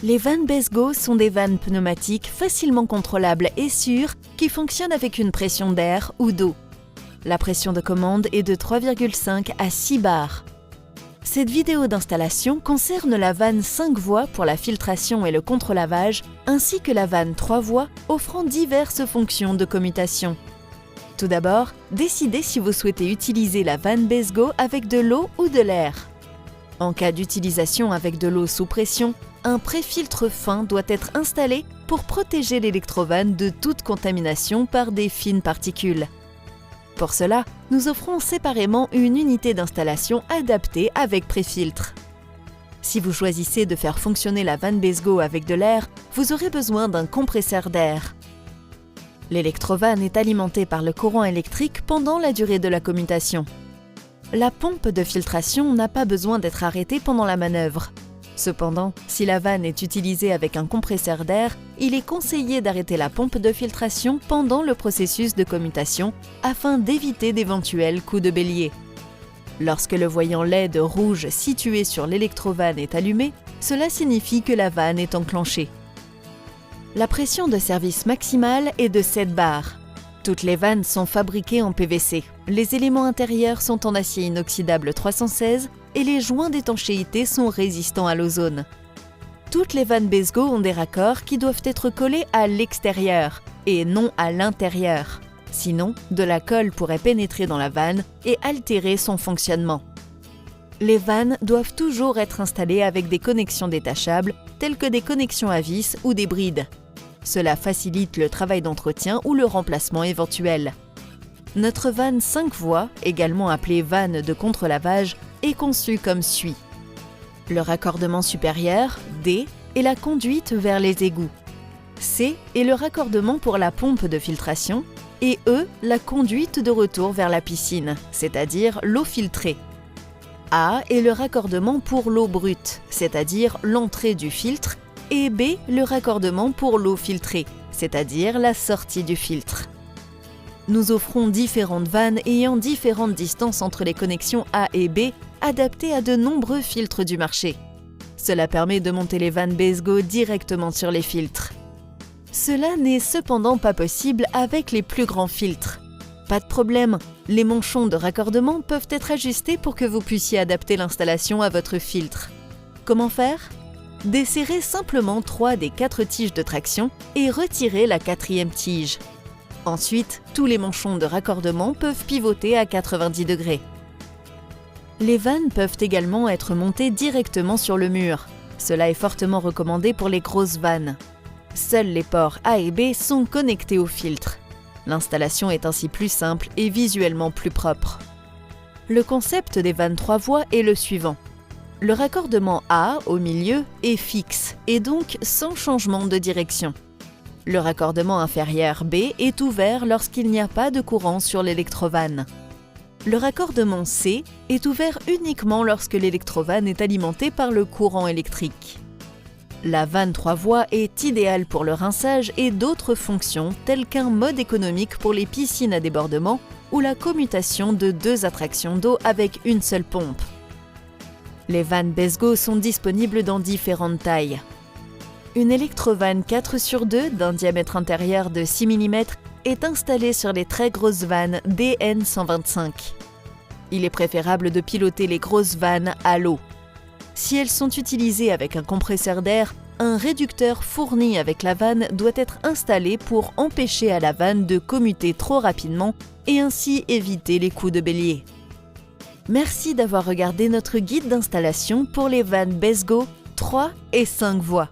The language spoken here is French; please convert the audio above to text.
Les vannes Besgo sont des vannes pneumatiques facilement contrôlables et sûres qui fonctionnent avec une pression d'air ou d'eau. La pression de commande est de 3,5 à 6 bars. Cette vidéo d'installation concerne la vanne 5 voies pour la filtration et le contre-lavage, ainsi que la vanne 3 voies offrant diverses fonctions de commutation. Tout d'abord, décidez si vous souhaitez utiliser la vanne Besgo avec de l'eau ou de l'air. En cas d'utilisation avec de l'eau sous pression, un pré-filtre fin doit être installé pour protéger l'électrovanne de toute contamination par des fines particules. Pour cela, nous offrons séparément une unité d'installation adaptée avec pré-filtre. Si vous choisissez de faire fonctionner la vanne Besgo avec de l'air, vous aurez besoin d'un compresseur d'air. L'électrovanne est alimentée par le courant électrique pendant la durée de la commutation. La pompe de filtration n'a pas besoin d'être arrêtée pendant la manœuvre. Cependant, si la vanne est utilisée avec un compresseur d'air, il est conseillé d'arrêter la pompe de filtration pendant le processus de commutation afin d'éviter d'éventuels coups de bélier. Lorsque le voyant LED rouge situé sur l'électrovanne est allumé, cela signifie que la vanne est enclenchée. La pression de service maximale est de 7 bars. Toutes les vannes sont fabriquées en PVC. Les éléments intérieurs sont en acier inoxydable 316 et les joints d'étanchéité sont résistants à l'ozone. Toutes les vannes Besgo ont des raccords qui doivent être collés à l'extérieur et non à l'intérieur. Sinon, de la colle pourrait pénétrer dans la vanne et altérer son fonctionnement. Les vannes doivent toujours être installées avec des connexions détachables telles que des connexions à vis ou des brides. Cela facilite le travail d'entretien ou le remplacement éventuel. Notre vanne 5 voies, également appelée vanne de contre-lavage, est conçue comme suit. Le raccordement supérieur, D, est la conduite vers les égouts. C est le raccordement pour la pompe de filtration et E, la conduite de retour vers la piscine, c'est-à-dire l'eau filtrée. A est le raccordement pour l'eau brute, c'est-à-dire l'entrée du filtre, et B, le raccordement pour l'eau filtrée, c'est-à-dire la sortie du filtre. Nous offrons différentes vannes ayant différentes distances entre les connexions A et B, adaptées à de nombreux filtres du marché. Cela permet de monter les vannes Besgo directement sur les filtres. Cela n'est cependant pas possible avec les plus grands filtres. Pas de problème, les manchons de raccordement peuvent être ajustés pour que vous puissiez adapter l'installation à votre filtre. Comment faire ? Desserrez simplement 3 des 4 tiges de traction et retirez la 4e tige. Ensuite, tous les manchons de raccordement peuvent pivoter à 90 degrés. Les vannes peuvent également être montées directement sur le mur. Cela est fortement recommandé pour les grosses vannes. Seuls les ports A et B sont connectés au filtre. L'installation est ainsi plus simple et visuellement plus propre. Le concept des vannes 3 voies est le suivant. Le raccordement A, au milieu, est fixe et donc sans changement de direction. Le raccordement inférieur B est ouvert lorsqu'il n'y a pas de courant sur l'électrovanne. Le raccordement C est ouvert uniquement lorsque l'électrovanne est alimentée par le courant électrique. La vanne 3 voies est idéale pour le rinçage et d'autres fonctions telles qu'un mode économique pour les piscines à débordement ou la commutation de 2 attractions d'eau avec une seule pompe. Les vannes Besgo sont disponibles dans différentes tailles. Une électrovanne 4/2 d'un diamètre intérieur de 6 mm est installée sur les très grosses vannes DN125. Il est préférable de piloter les grosses vannes à l'eau. Si elles sont utilisées avec un compresseur d'air, un réducteur fourni avec la vanne doit être installé pour empêcher à la vanne de commuter trop rapidement et ainsi éviter les coups de bélier. Merci d'avoir regardé notre guide d'installation pour les vannes Besgo 3 et 5 voies.